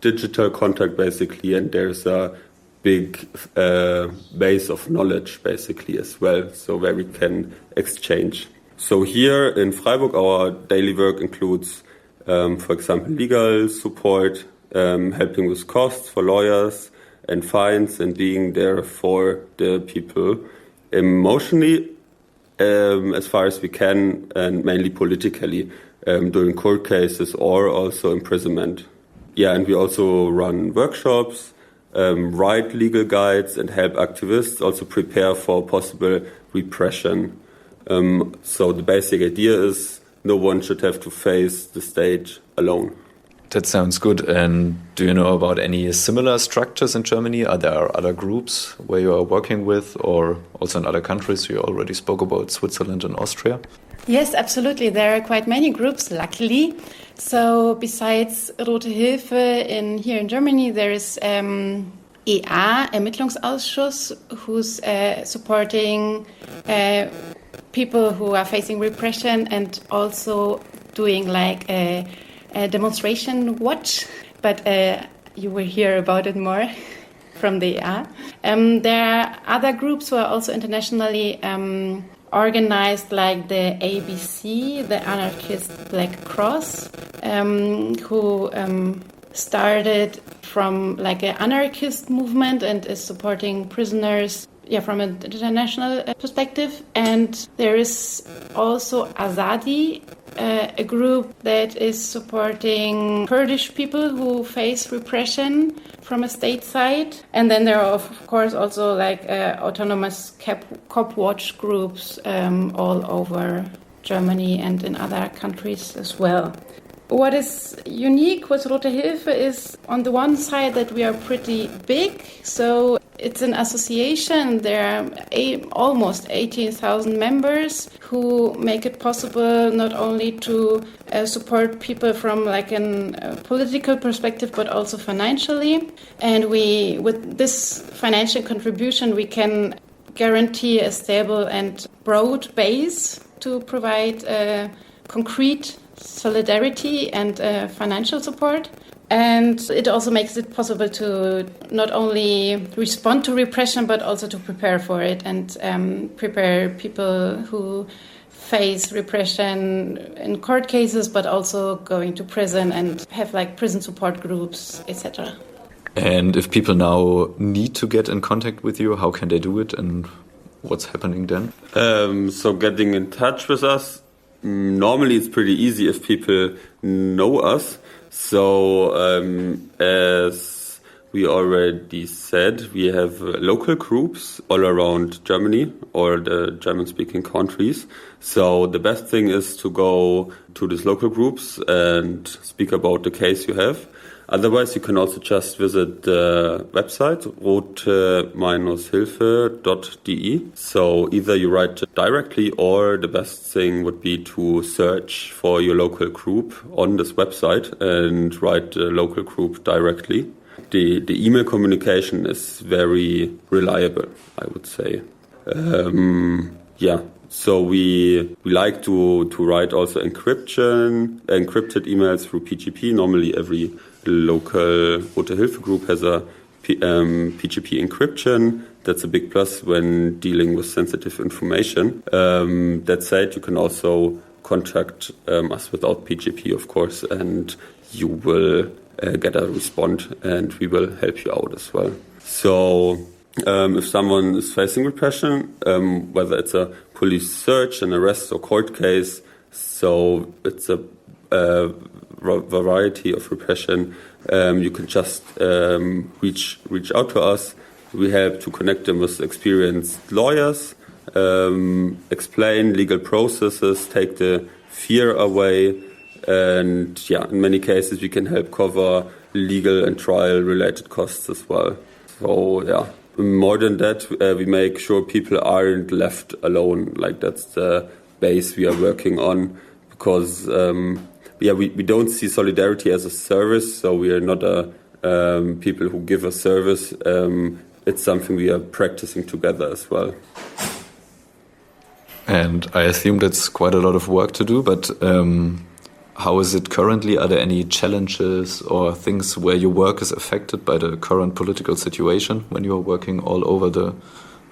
[SPEAKER 9] digital contact, basically, and there's a big base of knowledge, basically, as well, so where we can exchange. So here in Freiburg, our daily work includes, for example, legal support, helping with costs for lawyers and fines, and being there for the people emotionally, as far as we can, and mainly politically, during court cases or also imprisonment. And we also run workshops, write legal guides, and help activists also prepare for possible repression. So the basic idea is no one should have to face the state alone.
[SPEAKER 8] That sounds good. And do you know about any similar structures in Germany? Are there other groups where you are working with, or also in other countries? You already spoke about Switzerland and Austria.
[SPEAKER 10] Yes, absolutely. There are quite many groups, luckily. So besides Rote Hilfe here in Germany, there is EA, Ermittlungsausschuss, who's supporting people who are facing repression and also doing like a demonstration watch. But you will hear about it more from the EA. There are other groups who are also internationally organized, like the ABC, the Anarchist Black Cross, who started from like an anarchist movement and is supporting prisoners from an international perspective. And there is also Azadi, a group that is supporting Kurdish people who face repression from a state side. And then there are, of course, also like autonomous cop watch groups all over Germany and in other countries as well. What is unique with Rote Hilfe is, on the one side, that we are pretty big. So it's an association. There are almost 18,000 members who make it possible not only to support people from like a political perspective, but also financially. And with this financial contribution, we can guarantee a stable and broad base to provide concrete solidarity and financial support. And it also makes it possible to not only respond to repression, but also to prepare for it and prepare people who face repression in court cases, but also going to prison and have like prison support groups, etc.
[SPEAKER 8] And if people now need to get in contact with you, how can they do it and what's happening then?
[SPEAKER 9] So getting in touch with us, normally it's pretty easy if people know us. So as we already said, we have local groups all around Germany or the German-speaking countries. So the best thing is to go to these local groups and speak about the case you have. Otherwise, you can also just visit the website, rote-hilfe.de. So either you write directly, or the best thing would be to search for your local group on this website and write the local group directly. The email communication is very reliable, I would say. So we like to write also encrypted emails through PGP. Normally every local Rote Hilfe group has a PGP encryption. That's a big plus when dealing with sensitive information. That said, you can also contact us without PGP, of course, and you will get a response, and we will help you out as well. So if someone is facing repression, whether it's a police search, an arrest or court case, so it's a variety of repression, you can just reach out to us. We help to connect them with experienced lawyers, explain legal processes, take the fear away, and in many cases we can help cover legal and trial related costs as well. So more than that, we make sure people aren't left alone. Like, that's the base we are working on, because we don't see solidarity as a service, so we are not people who give a service. It's something we are practicing together as well.
[SPEAKER 8] And I assume that's quite a lot of work to do, but how is it currently? Are there any challenges or things where your work is affected by the current political situation when you're working all over the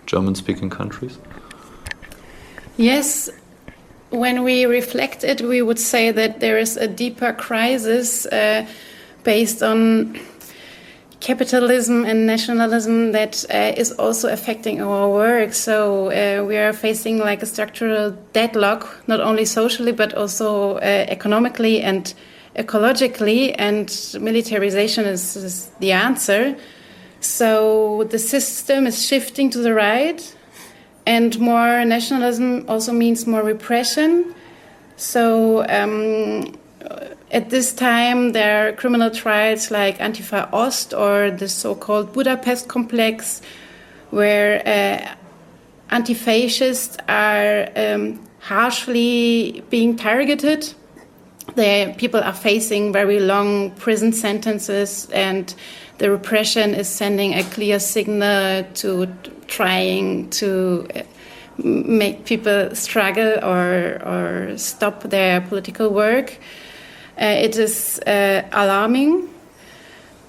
[SPEAKER 8] German-speaking countries?
[SPEAKER 10] Yes. When we reflect it, we would say that there is a deeper crisis based on capitalism and nationalism that is also affecting our work. So we are facing like a structural deadlock, not only socially, but also economically and ecologically, and militarization is the answer. So the system is shifting to the right, and more nationalism also means more repression. So At this time, there are criminal trials like Antifa Ost or the so-called Budapest complex, where anti-fascists are harshly being targeted. People are facing very long prison sentences, and the repression is sending a clear signal to trying to make people struggle or stop their political work. It is alarming.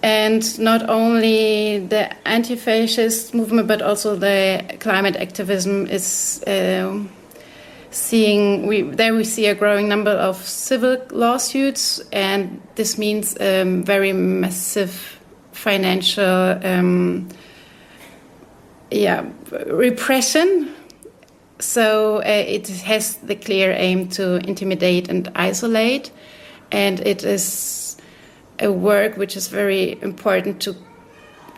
[SPEAKER 10] And not only the anti-fascist movement, but also the climate activism is we see a growing number of civil lawsuits, and this means very massive financial repression. So it has the clear aim to intimidate and isolate, and it is a work which is very important to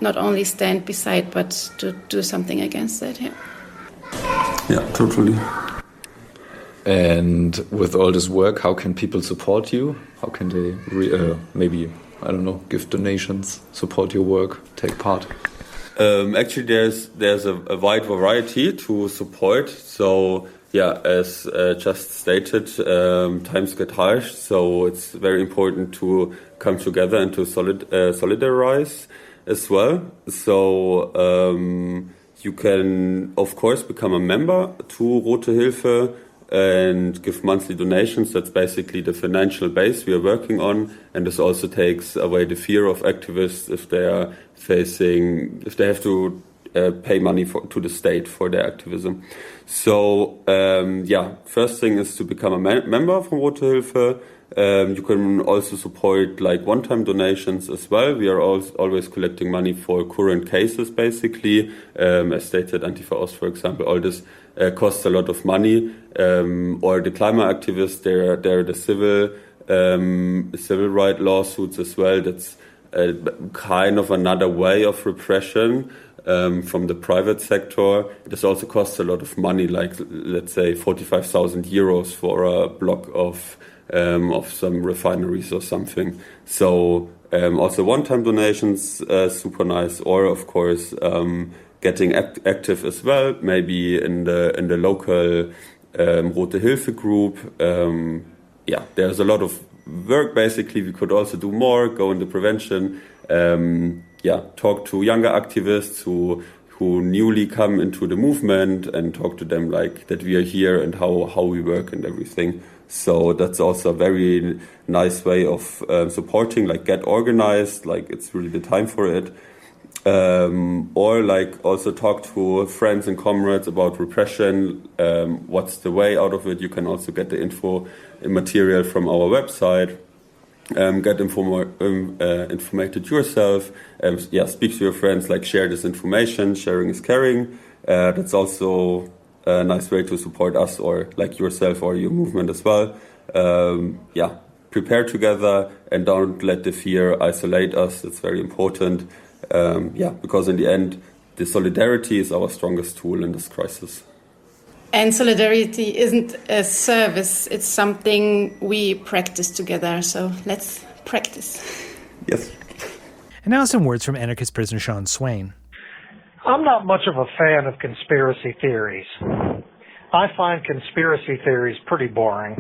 [SPEAKER 10] not only stand beside, but to do something against it.
[SPEAKER 9] Yeah, totally.
[SPEAKER 8] And with all this work, how can people support you? How can they maybe, I don't know, give donations, support your work, take part?
[SPEAKER 9] Actually, there's a wide variety to support. So yeah, as just stated, times get harsh, so it's very important to come together and to solidarize as well. So you can, of course, become a member to Rote Hilfe and give monthly donations. That's basically the financial base we are working on, and this also takes away the fear of activists if they have to pay money to the state for their activism. So first thing is to become a member from Rote Hilfe. You can also support like one-time donations as well. We are always collecting money for current cases, basically. As stated, Antifa Ost, for example, all this costs a lot of money. Or the climate activists, they're the civil right lawsuits as well. That's kind of another way of repression from the private sector. This also costs a lot of money, like let's say 45,000 euros for a block of some refineries or something. So also one-time donations, super nice. Or of course getting active as well, maybe in the local Rote Hilfe group. There's a lot of work. Basically, we could also do more, go into prevention. Talk to younger activists who newly come into the movement and talk to them like that we are here and how we work and everything. So that's also a very nice way of supporting, like get organized, like it's really the time for it. Or like also talk to friends and comrades about repression. What's the way out of it? You can also get the info and material from our website. Get informated yourself. Speak to your friends, like share this information. Sharing is caring. That's also a nice way to support us or like yourself or your movement as well. Prepare together and don't let the fear isolate us. It's very important. Because in the end, the solidarity is our strongest tool in this crisis.
[SPEAKER 10] And solidarity isn't a service, it's something we practice together, so let's practice.
[SPEAKER 9] Yes.
[SPEAKER 1] And now some words from anarchist prisoner Sean Swain.
[SPEAKER 11] I'm not much of a fan of conspiracy theories. I find conspiracy theories pretty boring.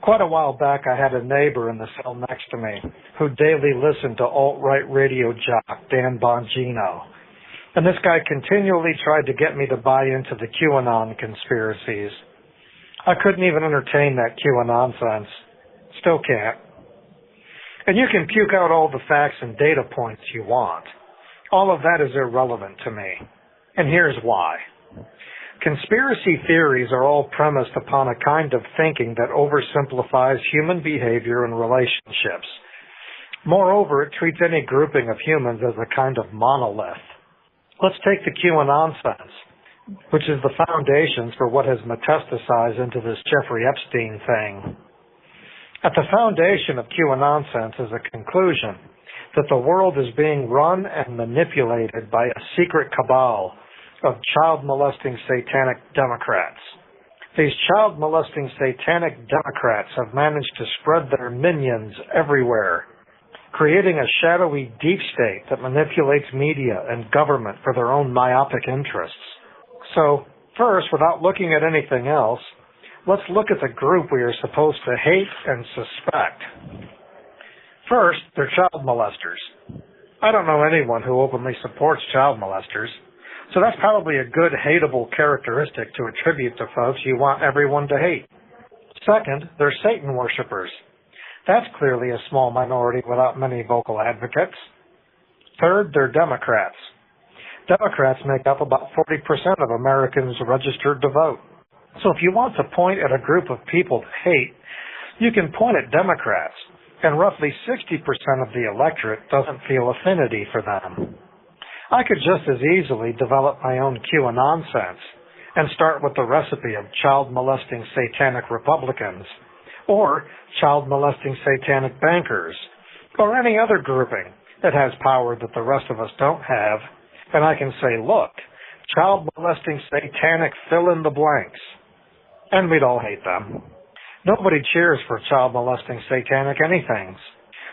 [SPEAKER 11] Quite a while back, I had a neighbor in the cell next to me who daily listened to alt-right radio jock Dan Bongino. And this guy continually tried to get me to buy into the QAnon conspiracies. I couldn't even entertain that QAnon nonsense. Still can't. And you can puke out all the facts and data points you want. All of that is irrelevant to me. And here's why. Conspiracy theories are all premised upon a kind of thinking that oversimplifies human behavior and relationships. Moreover, it treats any grouping of humans as a kind of monolith. Let's take the QAnon nonsense, which is the foundations for what has metastasized into this Jeffrey Epstein thing. At the foundation of QAnon nonsense is a conclusion that the world is being run and manipulated by a secret cabal of child-molesting satanic Democrats. These child-molesting satanic Democrats have managed to spread their minions everywhere, creating a shadowy deep state that manipulates media and government for their own myopic interests. So, first, without looking at anything else, let's look at the group we are supposed to hate and suspect. First, they're child molesters. I don't know anyone who openly supports child molesters, so that's probably a good hateable characteristic to attribute to folks you want everyone to hate. Second, they're Satan worshippers. That's clearly a small minority without many vocal advocates. Third, they're Democrats. Democrats make up about 40% of Americans registered to vote. So if you want to point at a group of people to hate, you can point at Democrats, and roughly 60% of the electorate doesn't feel affinity for them. I could just as easily develop my own QAnon sense and start with the recipe of child-molesting satanic Republicans, or child-molesting satanic bankers, or any other grouping that has power that the rest of us don't have, and I can say, look, child-molesting satanic fill-in-the-blanks. And we'd all hate them. Nobody cheers for child-molesting satanic anythings.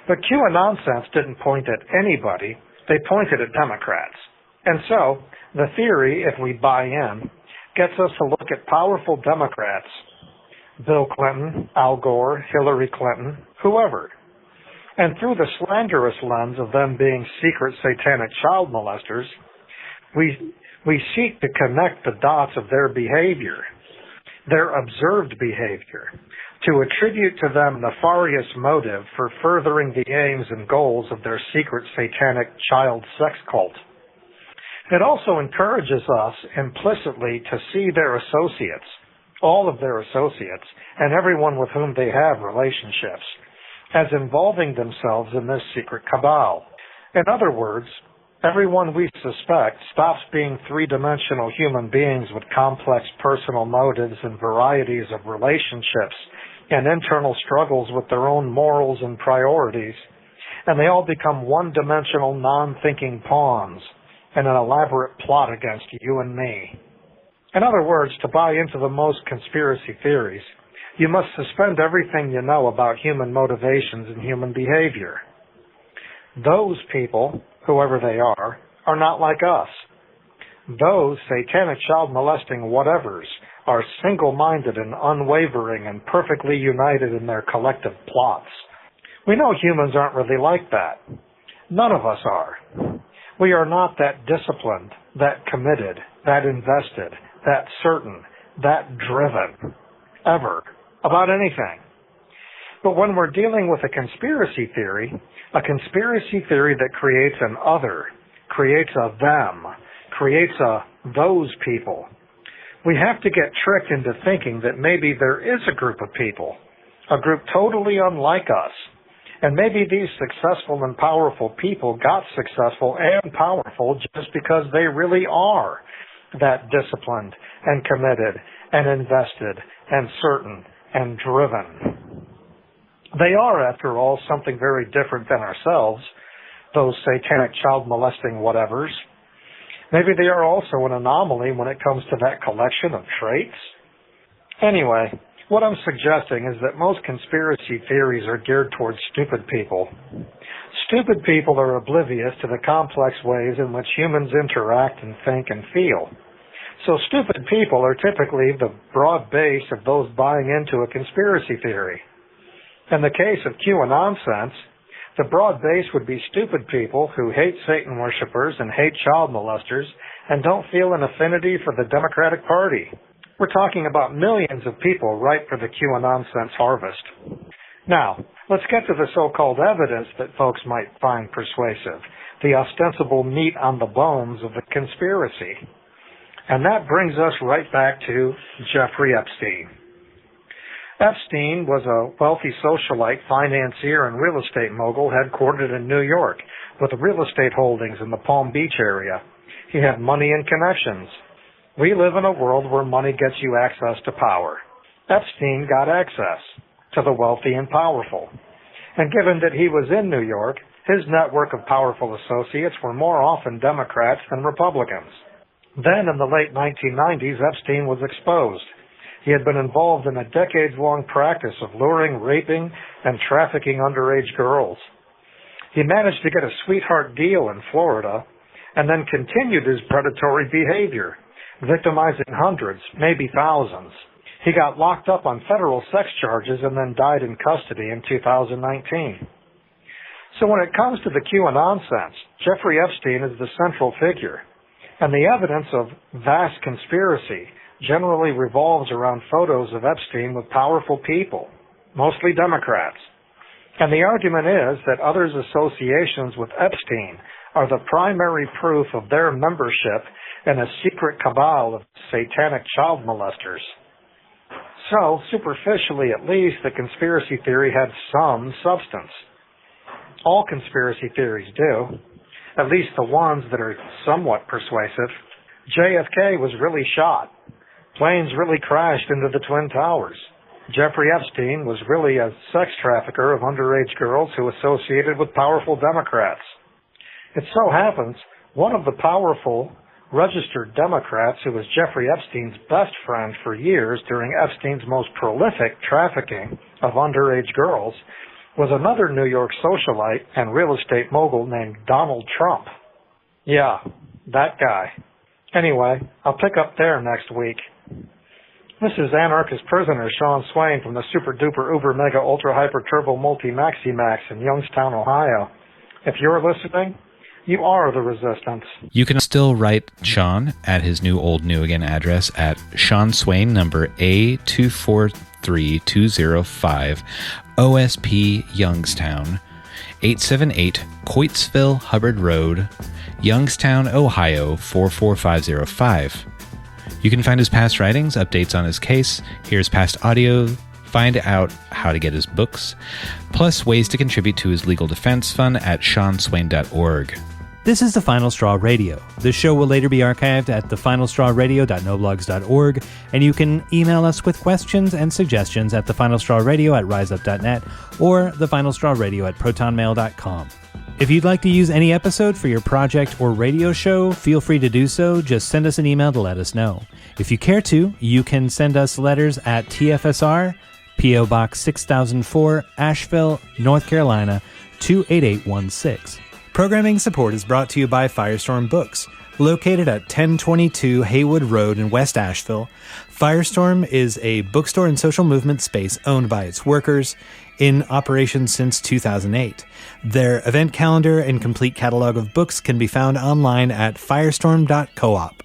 [SPEAKER 11] But QAnon sense didn't point at anybody. They pointed at Democrats. And so, the theory, if we buy in, gets us to look at powerful Democrats, Bill Clinton, Al Gore, Hillary Clinton, whoever. And through the slanderous lens of them being secret satanic child molesters, we seek to connect the dots of their behavior, their observed behavior, to attribute to them nefarious motive for furthering the aims and goals of their secret satanic child sex cult. It also encourages us implicitly to see their associates, all of their associates, and everyone with whom they have relationships, as involving themselves in this secret cabal. In other words, everyone we suspect stops being three-dimensional human beings with complex personal motives and varieties of relationships and internal struggles with their own morals and priorities, and they all become one-dimensional, non-thinking pawns in an elaborate plot against you and me. In other words, to buy into the most conspiracy theories, you must suspend everything you know about human motivations and human behavior. Those people, whoever they are not like us. Those satanic child-molesting whatevers are single-minded and unwavering and perfectly united in their collective plots. We know humans aren't really like that. None of us are. We are not that disciplined, that committed, that invested, that certain, that driven, ever, about anything. But when we're dealing with a conspiracy theory that creates an other, creates a them, creates a those people, we have to get tricked into thinking that maybe there is a group of people, a group totally unlike us, and maybe these successful and powerful people got successful and powerful just because they really are that disciplined and committed and invested and certain and driven. They are, after all, something very different than ourselves, those satanic child-molesting whatevers. Maybe they are also an anomaly when it comes to that collection of traits. Anyway, what I'm suggesting is that most conspiracy theories are geared towards stupid people. Stupid people are oblivious to the complex ways in which humans interact and think and feel. So stupid people are typically the broad base of those buying into a conspiracy theory. In the case of QAnon sense, the broad base would be stupid people who hate Satan worshippers and hate child molesters and don't feel an affinity for the Democratic Party. We're talking about millions of people ripe for the QAnon sense harvest. Now, let's get to the so-called evidence that folks might find persuasive, the ostensible meat on the bones of the conspiracy. And that brings us right back to Jeffrey Epstein. Epstein was a wealthy socialite, financier, and real estate mogul headquartered in New York with real estate holdings in the Palm Beach area. He had money and connections. We live in a world where money gets you access to power. Epstein got access to the wealthy and powerful. And given that he was in New York, his network of powerful associates were more often Democrats than Republicans. Then in the late 1990s, Epstein was exposed. He had been involved in a decades-long practice of luring, raping, and trafficking underage girls. He managed to get a sweetheart deal in Florida and then continued his predatory behavior, victimizing hundreds, maybe thousands. He got locked up on federal sex charges and then died in custody in 2019. So when it comes to the QAnon nonsense, Jeffrey Epstein is the central figure, and the evidence of vast conspiracy generally revolves around photos of Epstein with powerful people, mostly Democrats. And the argument is that others' associations with Epstein are the primary proof of their membership in a secret cabal of satanic child molesters. So, superficially at least, the conspiracy theory had some substance. All conspiracy theories do, at least the ones that are somewhat persuasive. JFK was really shot. Planes really crashed into the Twin Towers. Jeffrey Epstein was really a sex trafficker of underage girls who associated with powerful Democrats. It so happens one of the powerful registered Democrats who was Jeffrey Epstein's best friend for years during Epstein's most prolific trafficking of underage girls was another New York socialite and real estate mogul named Donald Trump. Yeah, that guy. Anyway, I'll pick up there next week. This is anarchist prisoner Sean Swain from the super duper uber mega ultra hyper turbo multi maxi max in Youngstown, Ohio. If you're listening, you are the resistance.
[SPEAKER 1] You can still write Sean at his new old new again address at Sean Swain number A243205 OSP Youngstown 878 Coatesville Hubbard Road, Youngstown, Ohio 44505. You can find his past writings, updates on his case, hear his past audio, find out how to get his books, plus ways to contribute to his legal defense fund at seanswain.org. This is The Final Straw Radio. This show will later be archived at thefinalstrawradio.noblogs.org, and you can email us with questions and suggestions at thefinalstrawradio@riseup.net or thefinalstrawradio@protonmail.com. If you'd like to use any episode for your project or radio show, feel free to do so. Just send us an email to let us know. If you care to, you can send us letters at TFSR, P.O. Box 6004, Asheville, North Carolina, 28816. Programming support is brought to you by Firestorm Books. Located at 1022 Haywood Road in West Asheville, Firestorm is a bookstore and social movement space owned by its workers, in operation since 2008. Their event calendar and complete catalog of books can be found online at firestorm.coop.